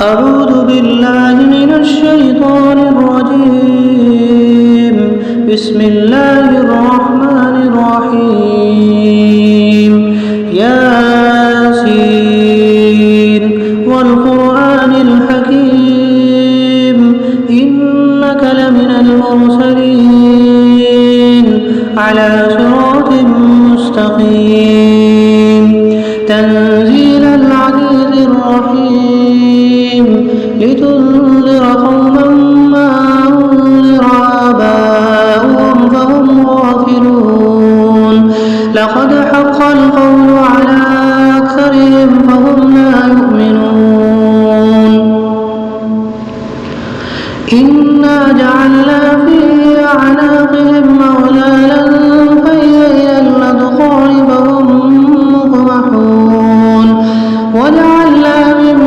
أعوذ بالله من الشيطان الرجيم. بسم الله الرحمن الرحيم. ياسين والقرآن الحكيم إنك لمن المرسلين على صراط مستقيم تنزيل العزيز الرحيم لتنذر قوما ما أنذر آباؤهم فهم غافلون لقد حق القول على أكثرهم فهم لا يؤمنون إنا جعلنا في أعناقهم أغلالا فهي إلى الأذقان فهم مقمحون وجعلنا من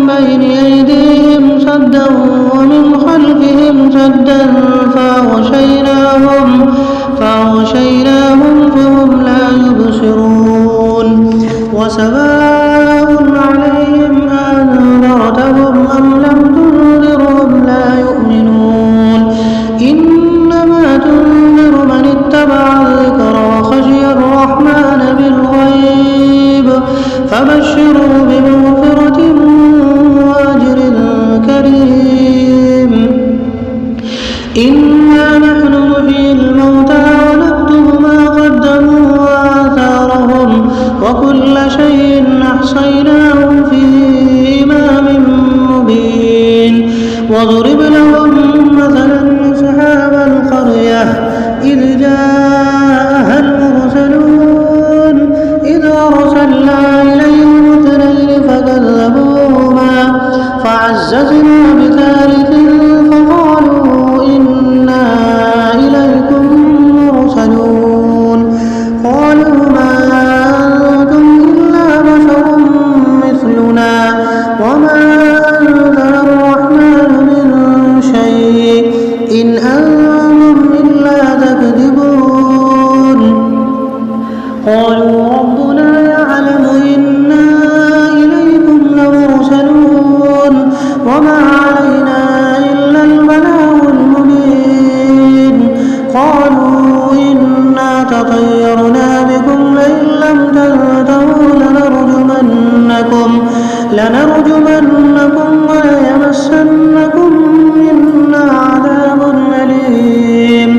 بين أيديهم سدا ومن خلفهم سدا فأغشيناهم فهم لا يبصرون وسواء عليهم أنذرتهم أم لم تنذرهم لا يؤمنون إنما تنذر من اتبع الذكر وخشي الرحمن بالغيب فبشروا بمغفرة وأجر كريم. إنا نحن نحيي الموتى ونكتب ما قدموا وآثارهم وكل شيء أحصيناه في إمام مبين واضرب لهم مثلا أصحاب القرية إذ جاءها المرسلون إذ أرسلنا إليهم اثنين فكذبوهما فعززنا بثالث فقالوا إنا إليكم مرسلون قالوا ما أنتم إلا بشر مثلنا وما أنزل الرحمن من شيء إن أنتم إلا تكذبون قالوا ربنا يعلم إنا إليكم لمرسلون وما علينا إلا البلاغ المبين قالوا إنا تطيرنا بكم لئن لم تنتهوا لنرجمنكم وليمسنكم منا عذاب أليم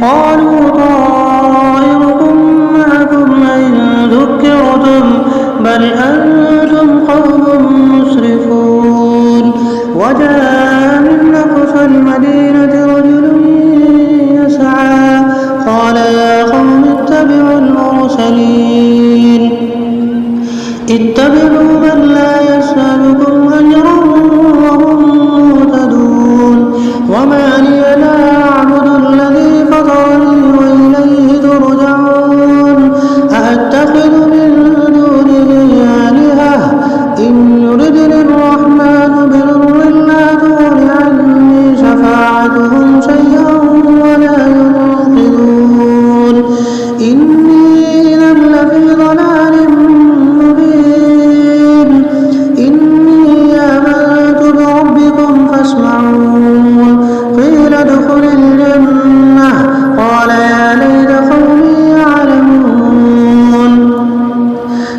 قالوا طائركم معكم إن ذكرتم بل أنتم قوم مسرفون وجاء من أقصى المدينة رجل يسعى قال يا قوم اتبعوا المرسلين اتبعوا من لا يسألكم أجرا وهم مهتدون وما لي لا أعبد الذي فطرني وإليه ترجعون أأتخذ من دونه آلهة إن يردني الرحمن بضر لا تغن عني شفاعتهم شيئا ولا ينقذون إني إذا لفي ضلال مبين إني آمنت بربكم فاسمعون قيل ادخل الجنة قال يا ليت قومي يعلمون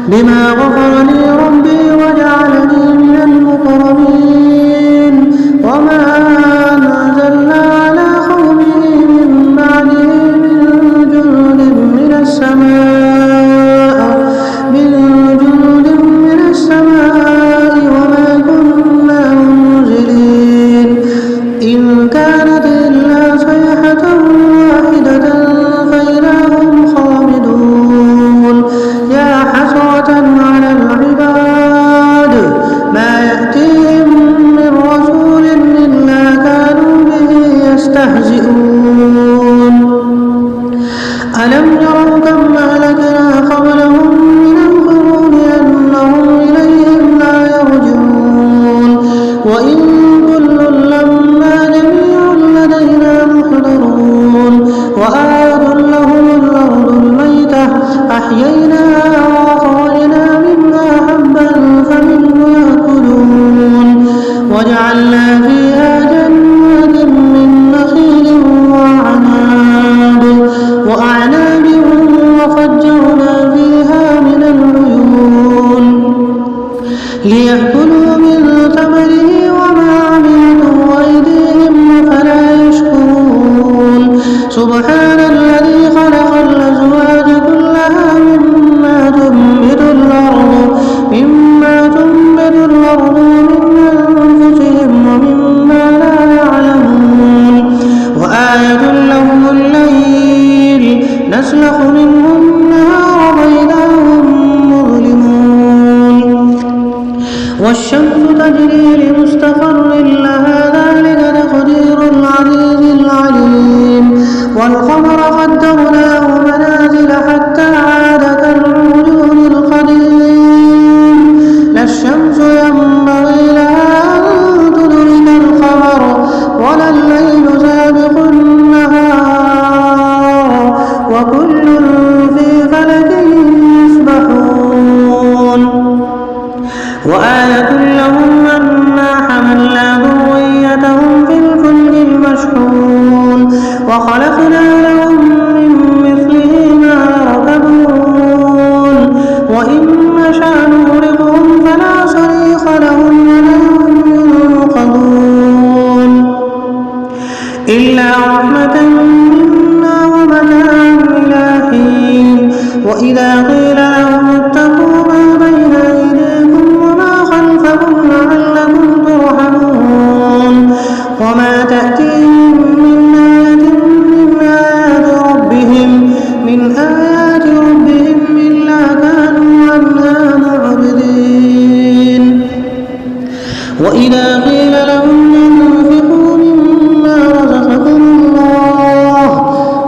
بما غفر لي ربي وجعلني من المكرمين وما أنزلنا على قومه من بعده من جند من السماء وما كنا منزلين إن كانت إلا صيحة واحدة فإذا هم خامدون يا حسرة على العباد ما يأتيهم من رسول إلا كانوا به يستهزئون ألم يروا كم أهلكنا قبلهم من القرون أنهم إليهم لا يرجعون وإن كل لما جميع لدينا محضرون وآية لهم الأرض الميتة أحييناها وأخرجنا منها حبا فمنه يأكلون وجعلنا فيها جنات من نخيل وأعناب وفجرنا فيها من العيون ليأكلوا من ثمره وما عملته أيديهم أفلا يشكرون سبحان الذي خلق الأزواج كلها مما تنبت الأرض من أنفسهم ومما لا يعلمون وآية لهم الليل نسلخ منه النهار فإذا هم مظلمون والشمس تجري لمستقر لها ذلك تقدير العزيز العليم والقمر قدرناه منازل حتى عاد كالعرجون القديم لا الشمس ينبغي لها أن تدرك القمر ولا الليل سابق النهار وكل في فلك يسبحون وآية لهم أنا حملنا ذريتهم في الفلك المشحون وخلقنا لهم من مثله ما يركبون وإن نشأ نغرقهم فلا صريخ لهم ولا هم ينقذون إلا رحمة منا ومتاعا إلى حين وإذا قيل لهم اتقوا ما بين أيديكم وما خلفكم لعلكم ترحمون وما تأتيهم من آيات ربهم إلا كانوا عنها معرضين وإذا قيل لهم انفقوا مما رزقكم الله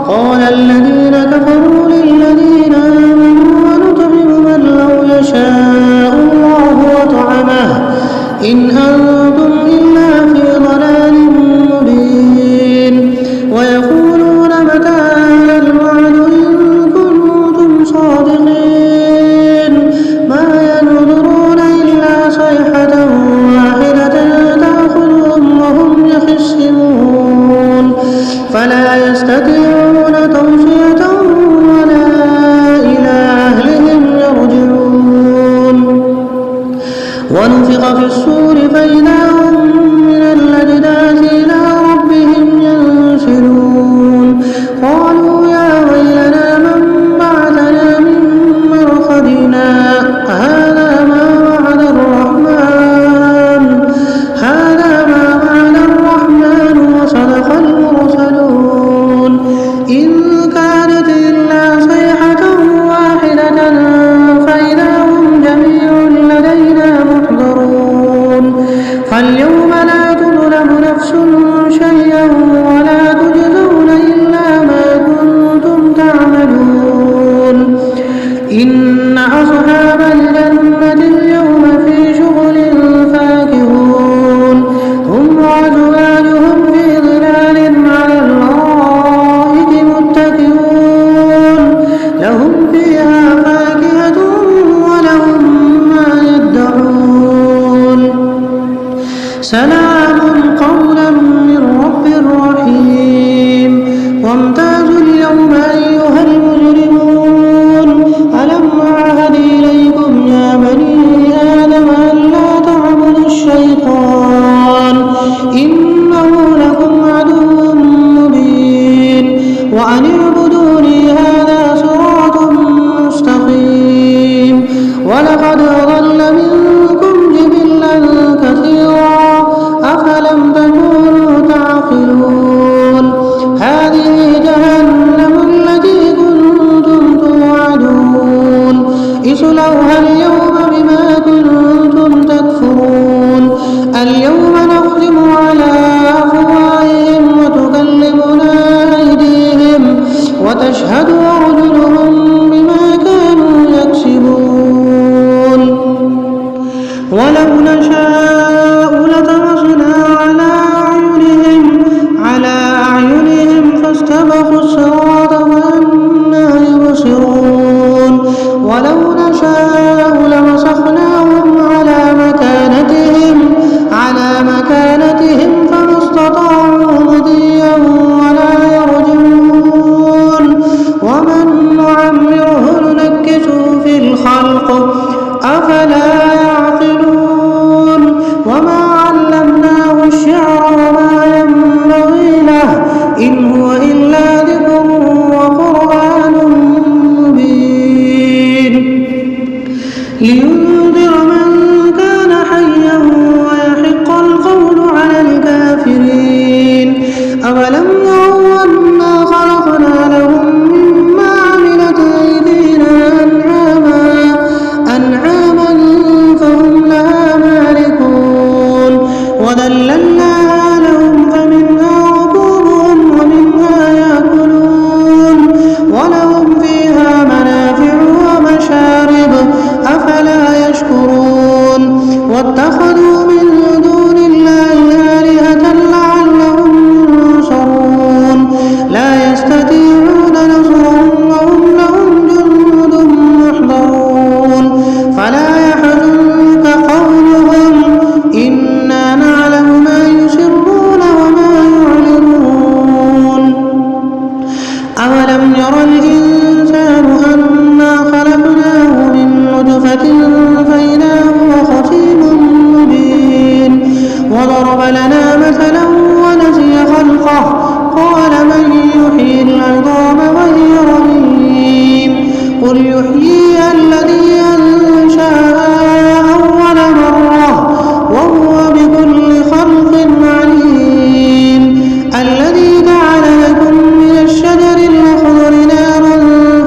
قال الذين كفروا للذين آمنوا ونطعم من لو يشاء الله وطعمه إن أنتم إلا في ضلال مبين ويقولون متى هذا الوعد إن كنتم صادقين ما ينظرون إلا صيحة واحدة تأخذهم وهم يخصمون فلا يستطيعون توصية ولا إلى أهلهم يرجعون ونفخ في الصور فإذا هم من الأجداث إلى ربهم ينسلون قالوا يا ويلنا من بعثنا من مرقدنا هذا ما وعد الرحمن وصدق المرسلون إن كانت إلا صيحة واحدة فإذا هم جميع لدينا محضرون فاليوم لا تظلم نفس شيئا ولا تجزون إلا ما كنتم تعملون إن أصحاب الجنة اليوم في شغل فاكهون هم وأزواجهم في ظلال على الأرائك متكئون لهم فيها فاكهة ولهم ما يدعون سلام قولا من رب رحيم وامتازوا اليوم أيها المجرمون ألم أعهد إليكم يا بني آدم ألا تعبدوا الشيطان إنه لكم عدو مبين وأن اعبدوني هذا صراط مستقيم ولقد أضل منكم جبلا كثيرا أفلم تكونوا تعقلون هذه جهنم التي كنتم توعدون اصلوها اليوم بما كنتم تكفرون اليوم نختم على وذللناها لهم فمنها ركوبهم ومنها يأكلون ولهم فيها منافع ومشارب أفلا يشكرون واتخذوا من دون الله آلهة لعلهم ينصرون لا يستطيعون نصرهم وهم لهم جند محضرون فلا يحزنك قولهم إنا نعلم ما يسرون وما يعلنون أولم ير الإنسان أنا خلقناه من نطفة فإذا هو خصيم مبين وضرب لنا مثلا ونسي خلقه قال من يحيي العظام وهي رميم قل يحييها الذي أنشأها أول مرة وهو بكل خلق عليم الذي جعل لكم من الشجر الأخضر نارا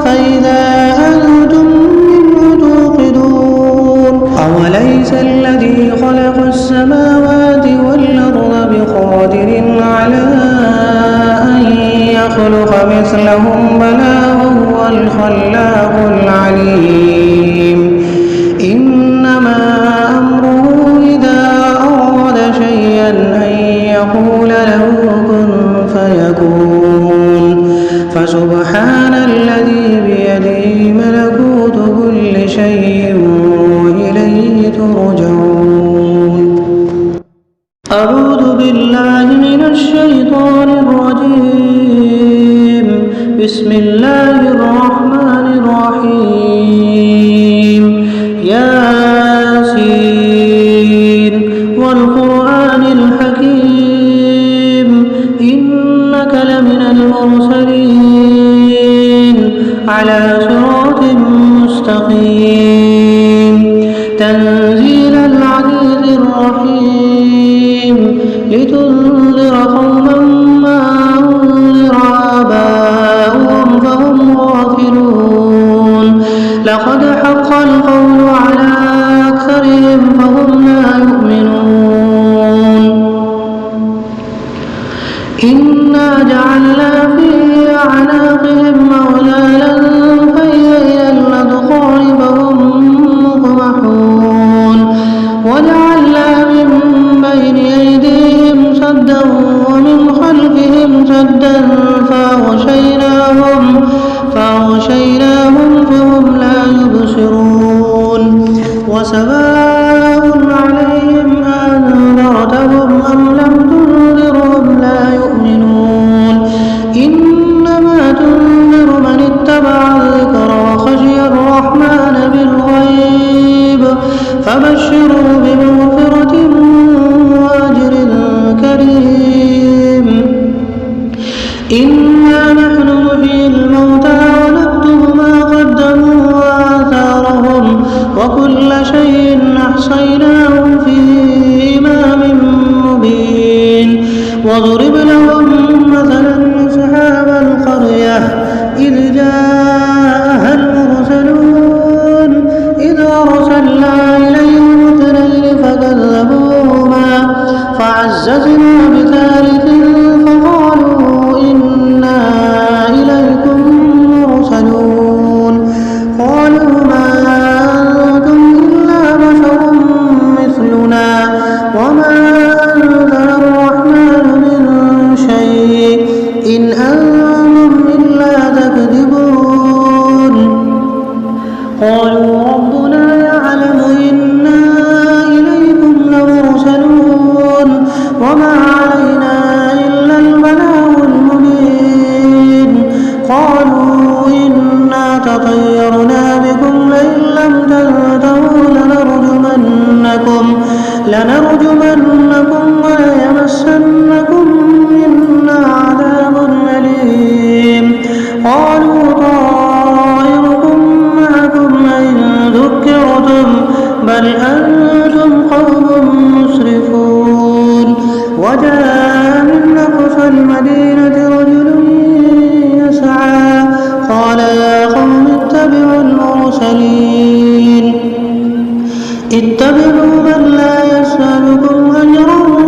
فإذا أنتم منه توقدون أوليس الذي خلق السماوات والأرض بقادر على أن يخلق مثلهم بلى وهو الخلاق العليم إنما أمره إذا أراد شيئا أن يقول له كن فيكون فسبحان الذي بيده ملكوت كل شيء وإليه ترجعون أعوذ بالله من الشيطان الرجيم بسم الله الرحمن الرحيم ياسين والقرآن الحكيم إنك لمن المرسلين على صراط مستقيم تنزيل العزيز الرحيم لتنذر قوما ما أنذر آباؤهم فهم غافلون لقد حق القول على أكثرهم فهم لا يؤمنون إنا جعلنا في أعناقهم أغلالا فهي إلى الأذقان فهم مقمحون وجعلنا من بين أيديهم سدا ومن خلفهم سدا فأغشيناهم فهم لا يبصرون وسواء عليهم أنذرتهم أم لم تنذرهم لا يؤمنون إنما تنذر من اتبع الذكر وخشي الرحمن بالغيب فبشروا بمغفرة وأجر كريم إنا نحن نحيي الموتى ونكتب ما قدموا وآثارهم وكل شيء أحصيناه في إمام مبين واضرب لهم مثلا أصحاب القرية إذ جاءها المرسلون إذ أرسلنا إليهم اثنين فكذبوهما فعززنا بثالث فقالوا إنا إليكم مرسلون قالوا ما أنتم إلا بشر مثلنا وما أنزل الرحمن من شيء إن أنتم إلا تكذبون قالوا ربنا يعلم إنا إليكم لمرسلون وما علينا إلا البلاغ المبين قالوا إنا تطيرنا بكم لئن لم تنتهوا لنرجمنكم وليمسنكم منا عذاب أليم قالوا طائركم معكم إن ذكرتم بل أنتم قوم مسرفون وجاء من أقصى المدينة رجل يسعى قال يا قوم اتبعوا المرسلين اتبعوا من لا يسألكم أجرا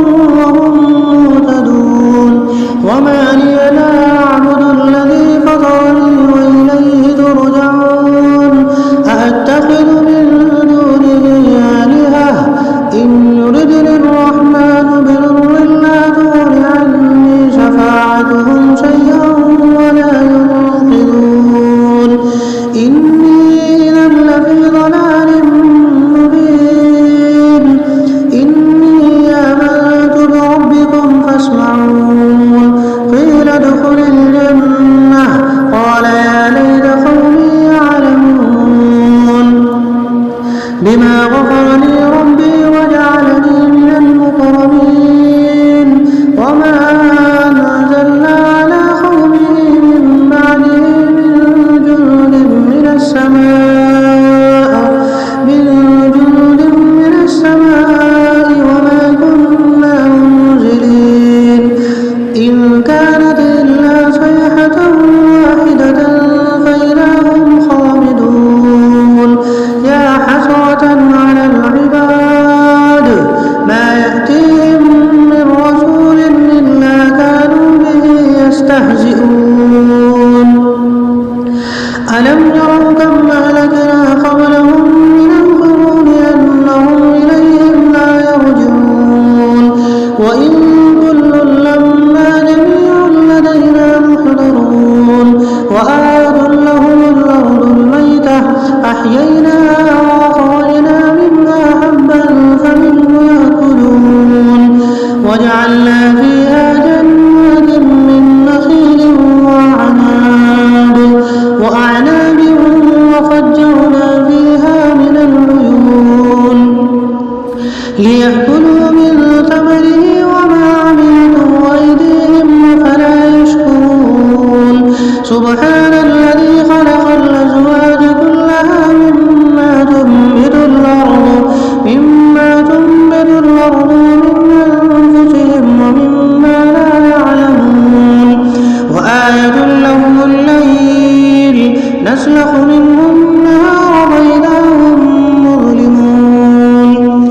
وإن كل لما جميع لدينا محضرون وآية لهم الأرض الميتة أحييناها وأخرجنا منها حبا فمنه يأكلون وجعلنا فيها جنات من نخيل وأعناب وفجرنا فيها من العيون ليأكلوا من ثمره وما عملته أيديهم فلا يشكرون سبحان الذي خلق الأزواج كلها مما تنبت الأرض من أنفسهم ومما لا يعلمون وآية لهم الليل نسلخ منه النهار فإذا هم مظلمون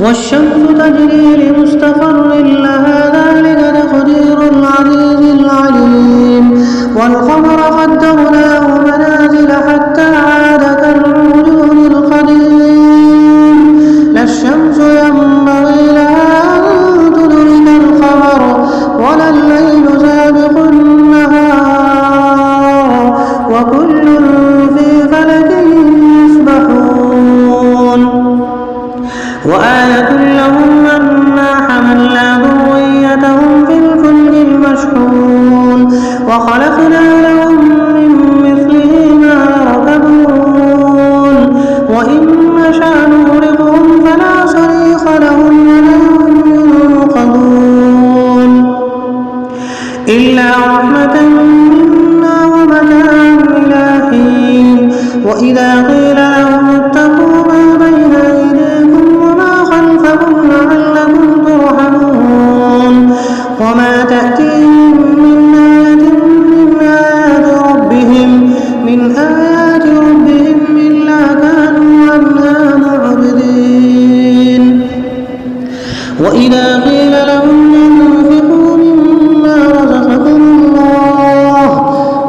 والشمس تجري لمستقر لها ذلك تقدير العزيز العليم والقمر قدرناه منازل حتى عاد كالعرجون القديم لا الشمس ينبغي لها أن تدرك القمر ولا الليل سابق النهار وكل في فلك يسبحون وآية لهم أنا حملنا ذريتهم في الفلك المشحون وخلقنا لهم من مثله ما يركبون وإن نشأ نغرقهم فلا صريخ لهم ولا هم ينقذون إلا رحمة منا ومتاعا إلى حين وإذا قيل لهم اتقوا ما بين أيديكم وما خلفكم لعلكم ترحمون وما تأتيهم من آيات ربهم إلا كانوا عنها معرضين وإذا قيل لهم انفقوا مما رزقكم الله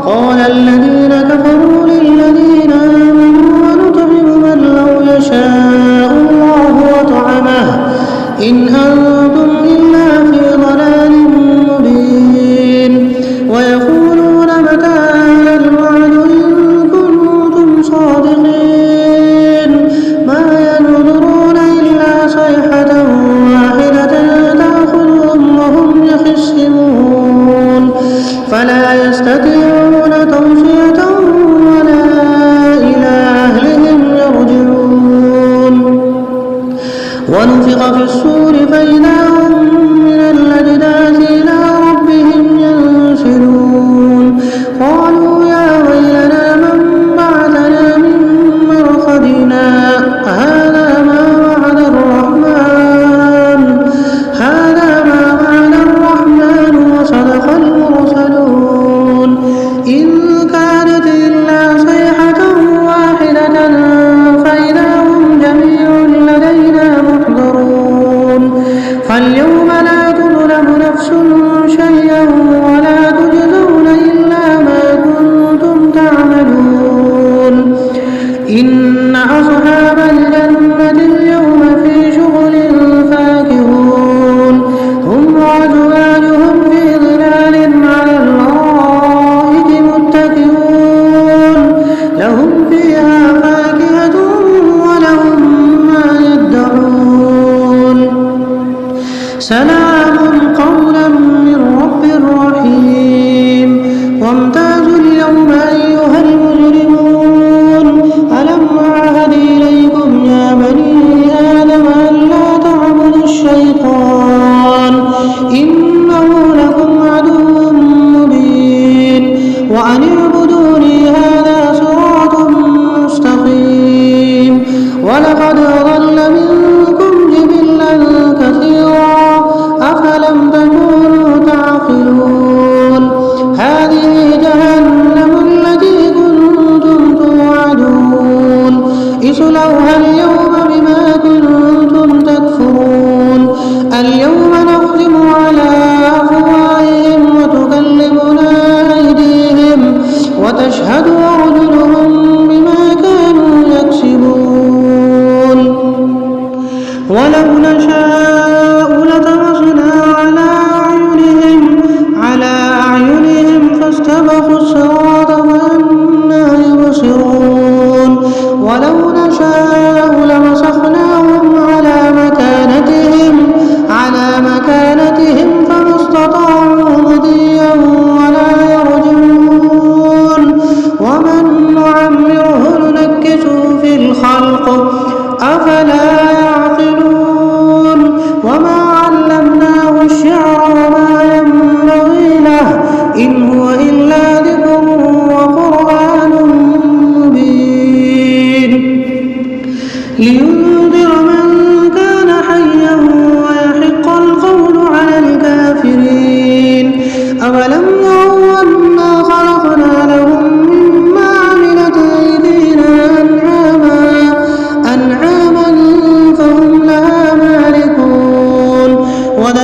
قال الذين كفروا للذين آمنوا ونطعم من لو يشاء الله وطعمه إن أنتم إلا في ضلال مبين ويقولون متى هذا الوعد إن كنتم صادقين ما ينظرون إلا صيحة واحدة تأخذهم وهم يخصمون فلا يستطيعون توصية ولا إلى أهلهم يرجعون ونفخ في الصور فإذا هم من الأجداث إلى ربهم ينسلون قالوا يا ويلنا من بعثنا من مرقدنا هذا ما وعد الرحمن وصدق المرسلون إن كانت إلا صيحة واحدة فإذا هم جميع لدينا محضرون فاليوم لا تظلم نفس شيئا ولا تجزون إلا ما كنتم تعملون إن أصحاب الجنة اليوم في شغل فاكهون هم وأزواجهم في ظلال على الأرائك متكئون لهم فيها فاكهة ولهم ما يدعون سلام قولا من رب رحيم وامتازوا اليوم أيها المجرمون ألم أعهد إليكم يا بني آدم ألا تعبدوا الشيطان إنه لكم عدو مبين وأن اعبدوني هذا صراط مستقيم ولقد ضل منكم جبلا كثيرا أفلم تكونوا تعقلون هذه جهنم التي كنتم توعدون اصلوها اليوم بما كنتم تكفرون اليوم نختم على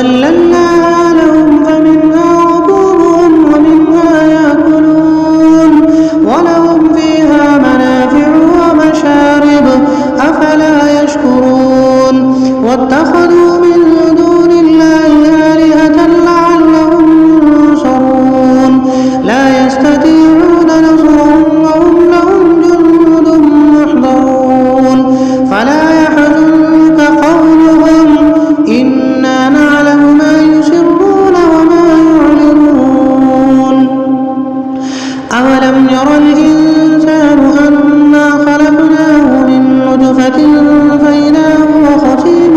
وذللناها لهم فمنها ركوبهم ومنها يأكلون ولهم فيها منافع ومشارب أفلا يشكرون واتخذوا من دون الله آلهة لعلهم ينصرون لا يستطيعون نصرهم وهم لهم جند محضرون فلا يحزنك قولهم إنا نعلم ما يسرون وما يعلنون أولم ير الإنسان أنا خلقناه من نطفة فإذا هو خصيم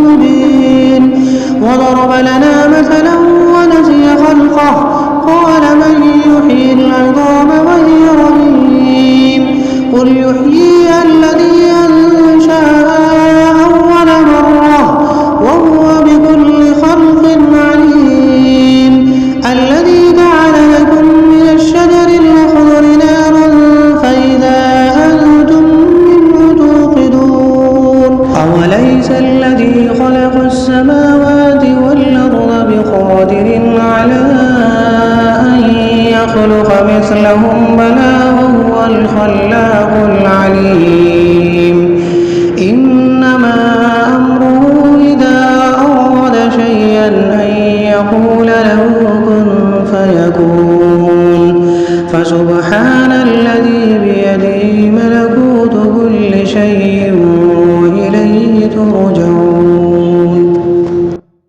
مبين وضرب لنا مثلا ونسي خلقه قال من يحيي العظام وهي رميم قل يحييها الذي أنشأها أول مرة وهو بكل خلق عليم الذي جعل لكم من الشجر الأخضر نارا فإذا أنتم منه توقدون أوليس الذي خلق السماوات والأرض بقادر على أن يخلق مثلهم بلى وهو الخلاق العليم إنما أمره إذا أراد شيئا أن يقول له كن فيكون فسبحان الذي بيده ملكوت كل شيء